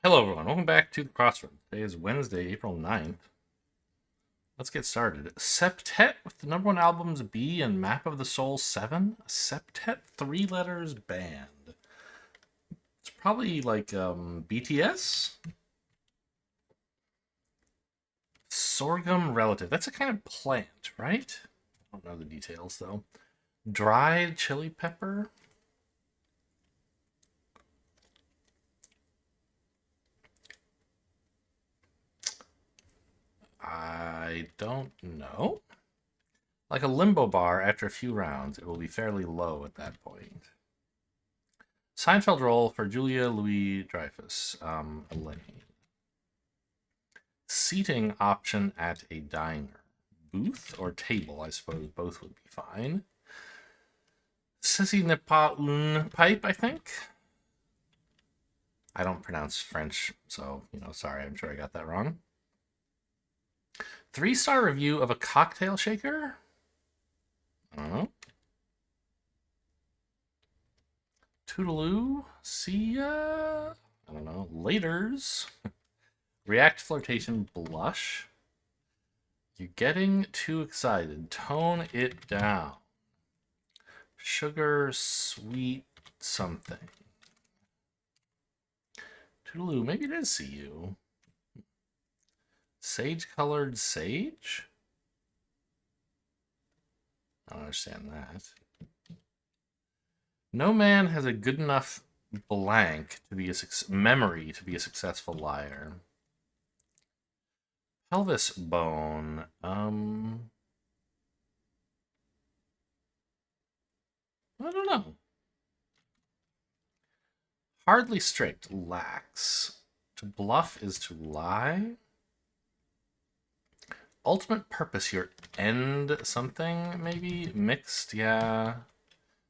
Hello, everyone. Welcome back to the Crossword. Today is Wednesday, April 9th. Let's get started. Septet with the number one albums B and Map of the Soul 7. Septet, 3 letters, band. It's probably like BTS? Sorghum relative. That's a kind of plant, right? I don't know the details, though. Dried chili pepper. I don't know. Like a limbo bar after a few rounds, it will be fairly low at that point. Seinfeld role for Julia Louis-Dreyfus, Elaine. Seating option at a diner. Booth or table, I suppose both would be fine. Ceci n'est pas une pipe, I think. I don't pronounce French, so, sorry, I'm sure I got that wrong. 3-star review of a cocktail shaker? I don't know. Toodaloo. See ya. I don't know. Laters. React flirtation blush. You're getting too excited. Tone it down. Sugar sweet something. Toodaloo. Maybe it is see you. Sage colored sage? I don't understand that. No man has a good enough blank to be a memory to be a successful liar. Pelvis bone. I don't know. Hardly strict. Lax. To bluff is to lie. Ultimate purpose here. End something, maybe? Mixed, yeah.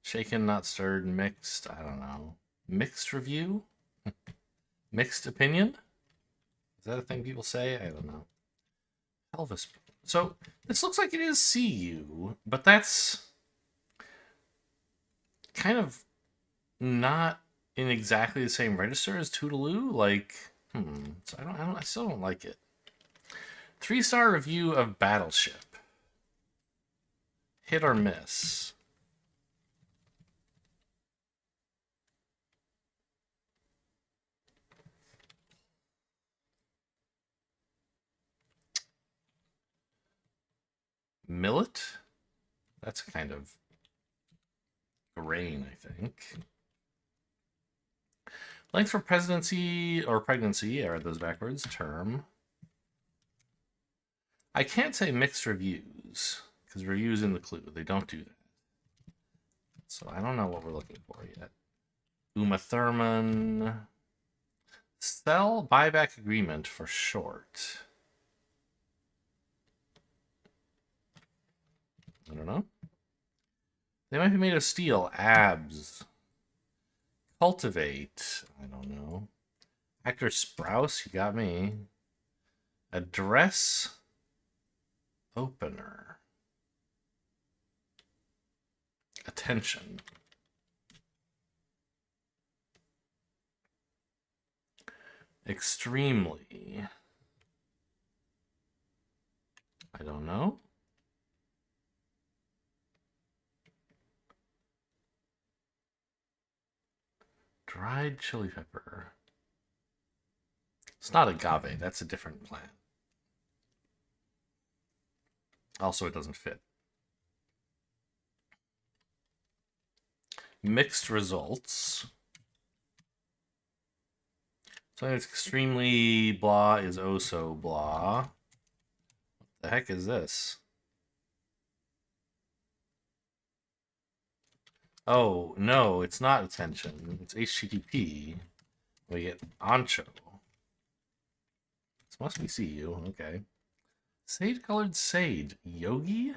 Shaken, not stirred, mixed. I don't know. Mixed review? Mixed opinion? Is that a thing people say? I don't know. Pelvis. So, this looks like it is CU, but that's kind of not in exactly the same register as Toodaloo. Like, So I still don't like it. 3-star review of Battleship. Hit or miss. Millet? That's kind of grain, I think. Length for presidency or pregnancy, I read those backwards, term. I can't say mixed reviews, because reviews in the clue. They don't do that. So I don't know what we're looking for yet. Uma Thurman. Sell buyback agreement for short. I don't know. They might be made of steel. Abs. Cultivate. I don't know. Actor Sprouse, you got me. Address opener. Attention. Extremely. I don't know. Dried chili pepper. It's not agave. That's a different plant. Also, it doesn't fit. Mixed results. Something that's extremely blah is oh so blah. What the heck is this? Oh, no, it's not attention. It's HTTP. We get ancho. This must be CU. Okay. Sage colored sage. Yogi?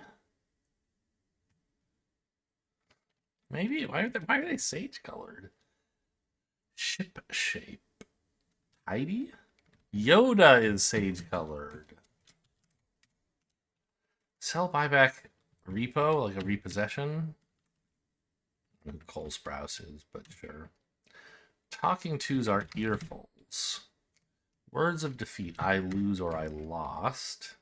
Maybe. Why are they sage colored? Ship shape. Heidi? Yoda is sage colored. Sell buyback repo, like a repossession. Cole Sprouse is, but sure. Talking tos are earfuls. Words of defeat. I lose or I lost.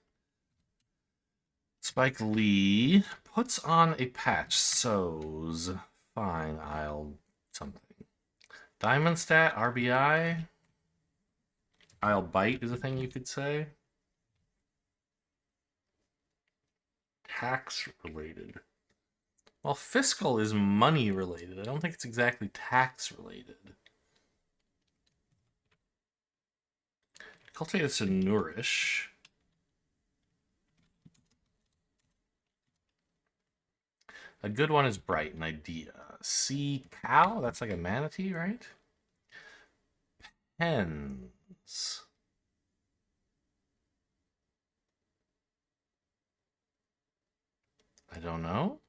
Spike Lee puts on a patch. Sews. Fine, I'll something. Diamond stat, RBI. I'll bite is a thing you could say. Tax related. Well, fiscal is money related. I don't think it's exactly tax related. Cultivate is to nourish. A good one is bright, an idea. Sea cow, that's like a manatee, right? Pens. I don't know.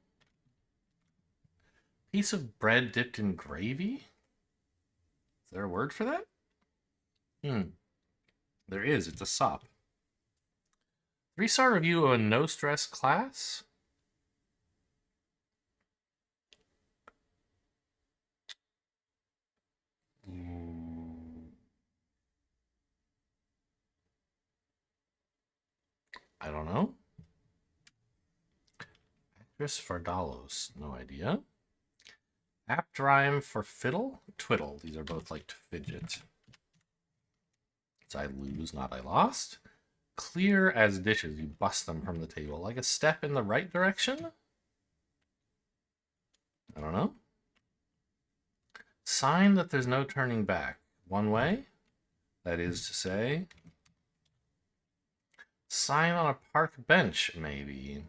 Piece of bread dipped in gravy? Is there a word for that? There is. It's a sop. 3-star review of a no-stress class? I don't know. Actress Fardalos. No idea. Apt rhyme for fiddle? Twiddle. These are both like to fidget. It's I lose, not I lost. Clear as dishes. You bust them from the table. Like a step in the right direction? I don't know. Sign that there's no turning back. One way? That is to say... Sign on a park bench, maybe.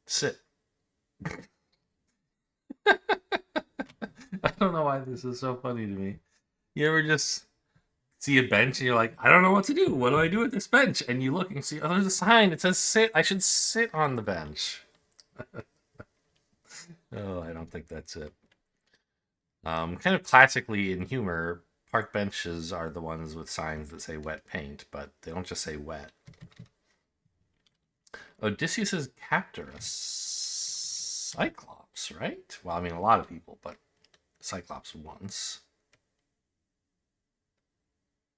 Sit. I don't know why this is so funny to me. You ever just see a bench and you're like, I don't know what to do. What do I do with this bench? And you look and see, oh, there's a sign. It says sit. I should sit on the bench. Oh, I don't think that's it. Kind of classically in humor, park benches are the ones with signs that say wet paint, but they don't just say wet. Odysseus's captor, a cyclops, right? Well, I mean, a lot of people, but cyclops once.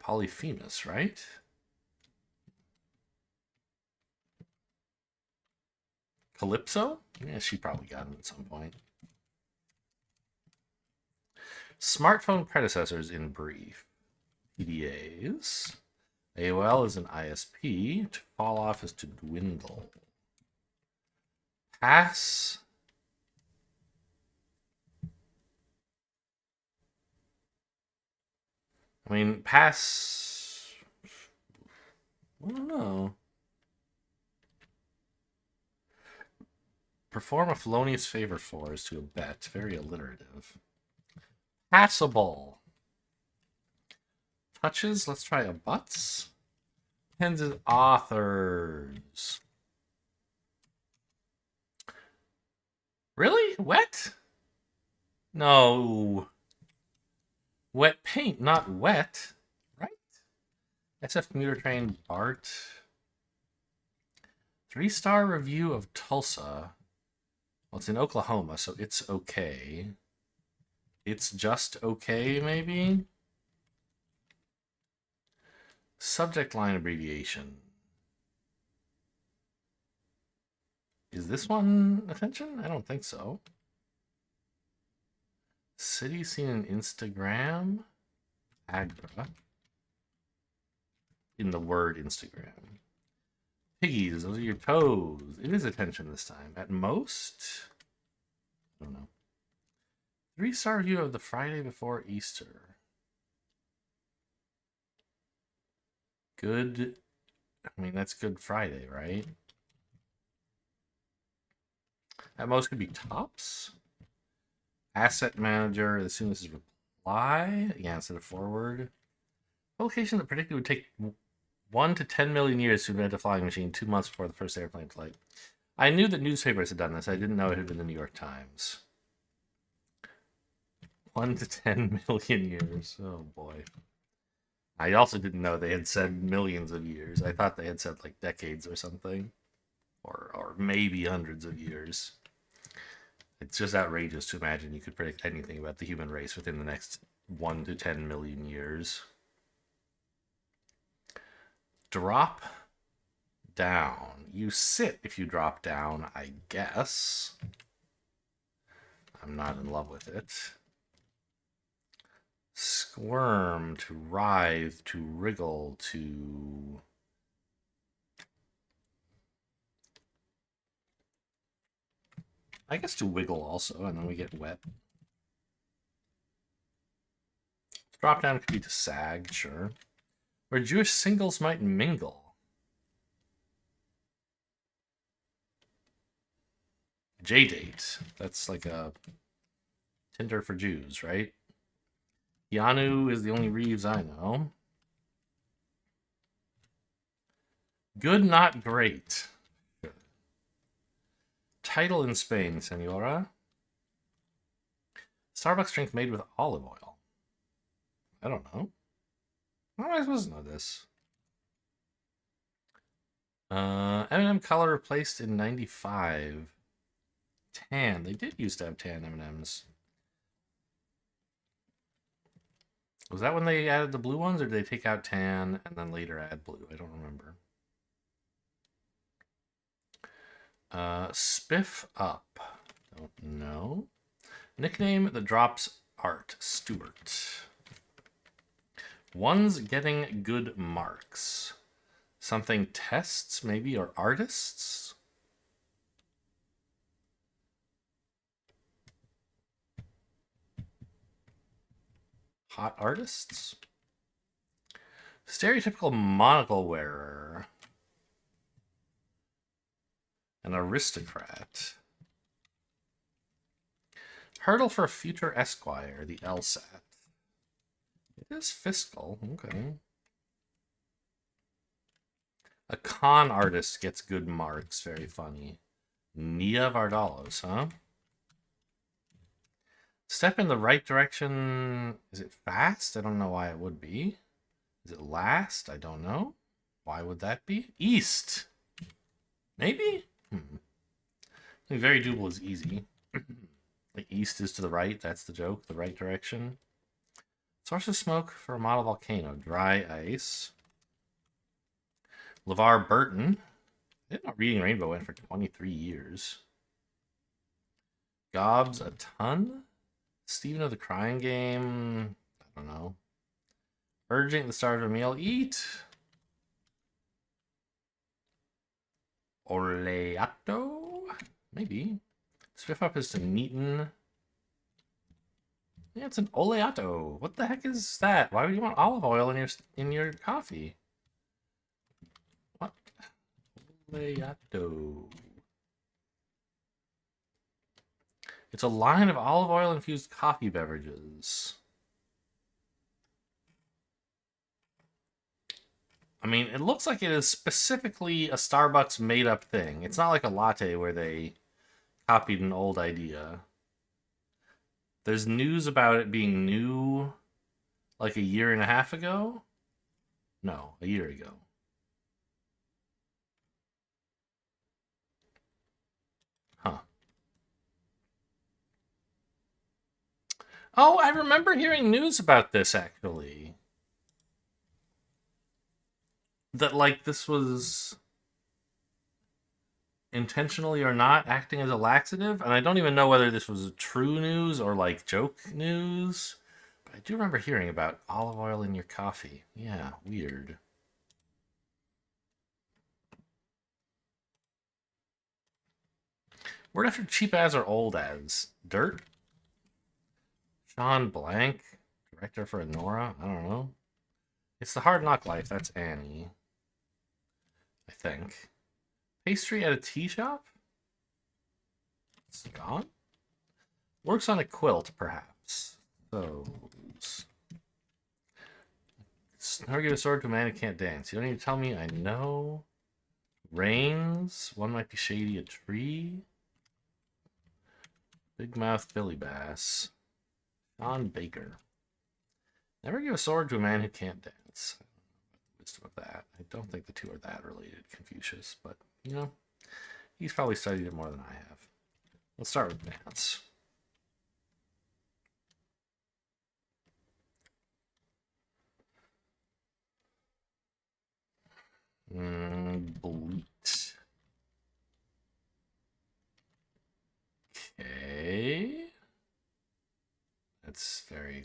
Polyphemus, right? Calypso? Yeah, she probably got him at some point. Smartphone predecessors in brief. PDAs. AOL is an ISP. To fall off is to dwindle. Pass. I mean, pass... I don't know. Perform a felonious favor for is to abet. Very alliterative. Passable. Touches. Let's try a butts. Pens is authors. Really? Wet? No. Wet paint, not wet. Right? SF Commuter Train, Bart. 3-star review of Tulsa. Well, it's in Oklahoma, so it's okay. It's just okay, maybe? Subject line abbreviation. Is this one attention? I don't think so. City seen in Instagram. Agra. In the word Instagram. Piggies, those are your toes. It is attention this time. At most? I don't know. 3-star review of the Friday before Easter. Good. I mean, that's Good Friday, right? At most could be tops. Asset manager, as soon as this is reply. Yeah, instead of forward. Publication that predicted would take 1 to 10 million years to invent a flying machine 2 months before the first airplane flight. I knew that newspapers had done this. I didn't know it had been the New York Times. 1 to 10 million years. Oh, boy. I also didn't know they had said millions of years. I thought they had said, like, decades or something. Or maybe hundreds of years. It's just outrageous to imagine you could predict anything about the human race within the next 1 to 10 million years. Drop down. You sit if you drop down, I guess. I'm not in love with it. Squirm, to writhe, to wriggle, to... I guess to wiggle also, and then we get wet. Drop down could be to sag, sure. Where Jewish singles might mingle. J-date. That's like a Tinder for Jews, right? Keanu is the only Reeves I know. Good, not great. Title in Spain, senora. Starbucks drink made with olive oil. I don't know. How am I supposed to know this? M&M color replaced in 95. Tan. They did used to have tan M&Ms. Was that when they added the blue ones, or did they take out tan and then later add blue? I don't remember. Spiff up. Don't know. Nickname that drops art. Stewart. One's getting good marks. Something tests, maybe, or artists? Hot artists? Stereotypical monocle wearer. An aristocrat. Hurdle for a future esquire, the LSAT. It is fiscal, okay. A con artist gets good marks, very funny. Nia Vardalos, huh? Step in the right direction. Is it fast? I don't know why it would be. Is it last? I don't know. Why would that be? East. Maybe? I mean, very doable is easy. Like east is to the right. That's the joke. The right direction. Source of smoke for a model volcano. Dry ice. LeVar Burton. I didn't know Reading Rainbow went for 23 years. Gobs a ton. Stephen of the Crying Game. I don't know. Urging the start of a meal. Eat. Oleato? Maybe. Spiff up is to neaten. Yeah, it's an oleato. What the heck is that? Why would you want olive oil in your coffee? What? Oleato. It's a line of olive oil infused coffee beverages. I mean, it looks like it is specifically a Starbucks made up thing. It's not like a latte where they copied an old idea. There's news about it being new like a year and a half ago. No, a year ago. Huh. Oh, I remember hearing news about this, actually. That, like, this was intentionally or not acting as a laxative. And I don't even know whether this was true news or, like, joke news. But I do remember hearing about olive oil in your coffee. Yeah, weird. Word after cheap as or old as? Dirt? Sean Blank? Director for Nora? I don't know. It's the Hard Knock Life. That's Annie. I think. Pastry at a tea shop? It's gone? Works on a quilt, perhaps. Those. Never give a sword to a man who can't dance. You don't need to tell me. I know. Rains. One might be shady. A tree. Big mouth Billy Bass. John Baker. Never give a sword to a man who can't dance. I don't know the wisdom of that. I don't think the two are that related, Confucius, but, you know, he's probably studied it more than I have. Let's start with dance.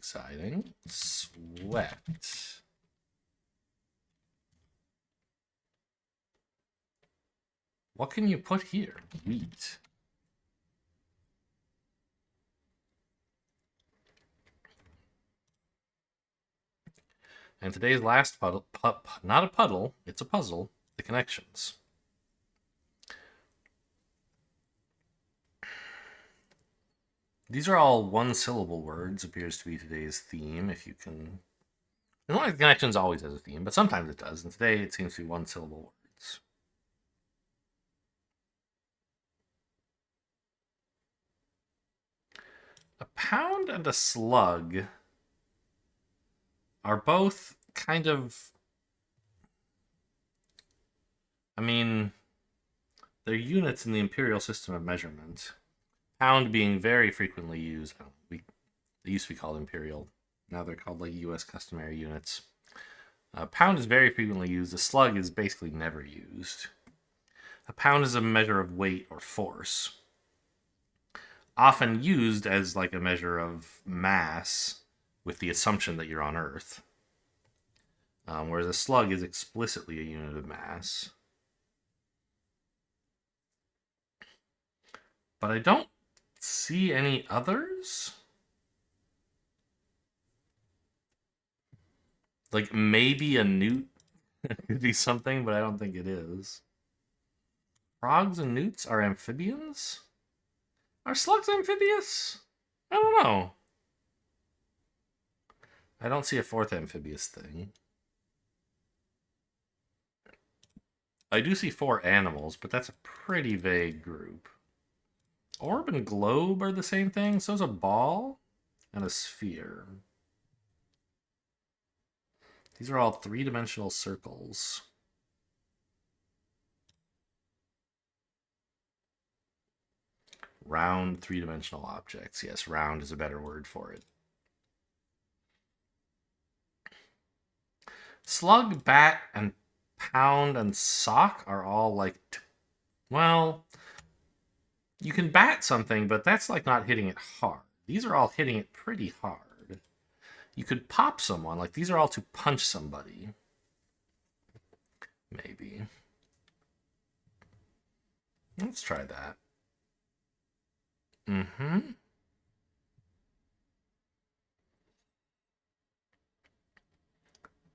exciting. Sweat. What can you put here? Wheat. And today's last puddle, not a puddle, it's a puzzle, the connections. These are all one-syllable words, appears to be today's theme, if you can... It's not like the connections always has a theme, but sometimes it does, and today it seems to be one-syllable words. A pound and a slug are both kind of... I mean, they're units in the imperial system of measurement. Pound being very frequently used. They used to be called imperial. Now they're called like U.S. customary units. Pound is very frequently used. A slug is basically never used. A pound is a measure of weight or force, often used as like a measure of mass with the assumption that you're on Earth. Whereas a slug is explicitly a unit of mass. But I don't see any others. Like maybe a newt could be something, but I don't think it is. Frogs and newts are amphibians? Are slugs amphibious? I don't know. I don't see a fourth amphibious thing. I do see 4 animals, but that's a pretty vague group. Orb and globe are the same thing. So is a ball and a sphere. These are all 3-dimensional circles. Round 3-dimensional objects. Yes, round is a better word for it. Slug, bat, and pound and sock are all like... Well, you can bat something, but that's like not hitting it hard. These are all hitting it pretty hard. You could pop someone. Like, these are all to punch somebody. Maybe. Let's try that.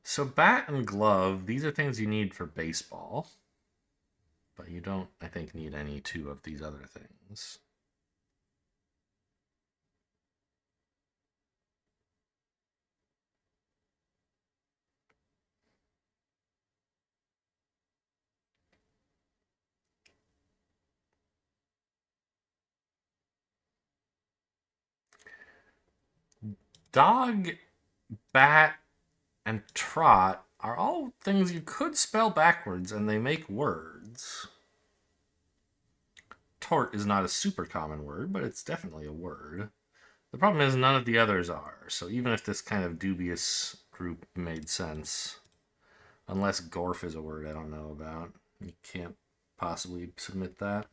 So bat and glove, these are things you need for baseball. But you don't, I think, need any 2 of these other things. Dog, bat, and trot are all things you could spell backwards, and they make words. Tort is not a super common word, but it's definitely a word. The problem is none of the others are, so even if this kind of dubious group made sense, unless gorf is a word I don't know about, you can't possibly submit that.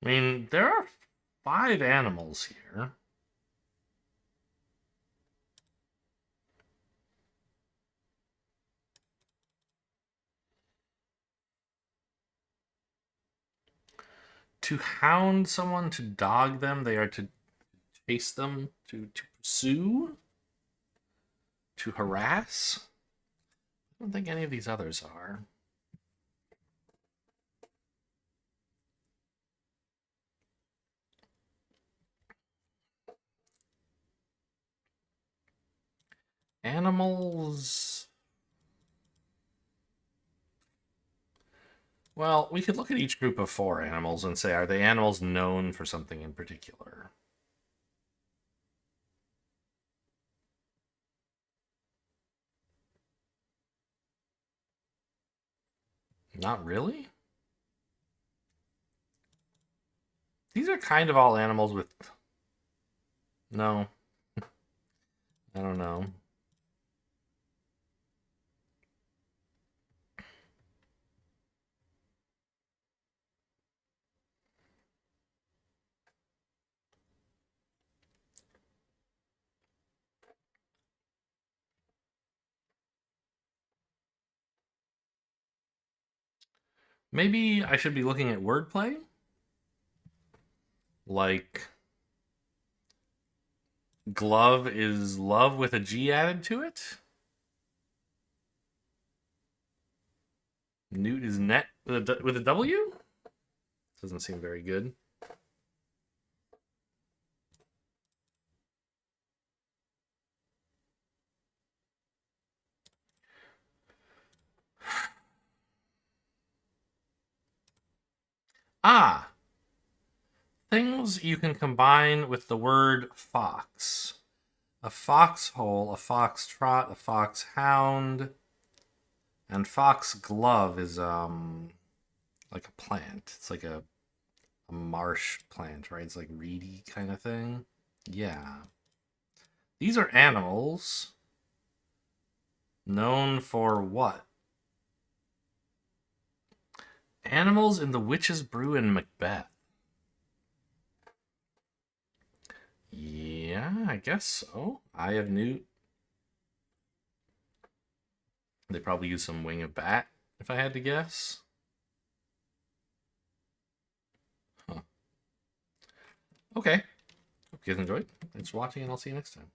I mean, there are 5 animals here. To hound someone, to dog them, they are to chase them, to pursue, to harass. I don't think any of these others are. Animals... Well, we could look at each group of 4 animals and say, are they animals known for something in particular? Not really? These are kind of all animals with... No. I don't know. Maybe I should be looking at wordplay? Like, glove is love with a G added to it? Newt is net with a W? Doesn't seem very good. Ah, things you can combine with the word fox. A foxhole, a foxtrot, a foxhound, and foxglove is like a plant. It's like a marsh plant, right? It's like reedy kind of thing. Yeah. These are animals known for what? Animals in The Witch's Brew and Macbeth. Yeah, I guess so. Eye of Newt. They probably use some wing of bat, if I had to guess. Huh. Okay. Hope you guys enjoyed. Thanks for watching, and I'll see you next time.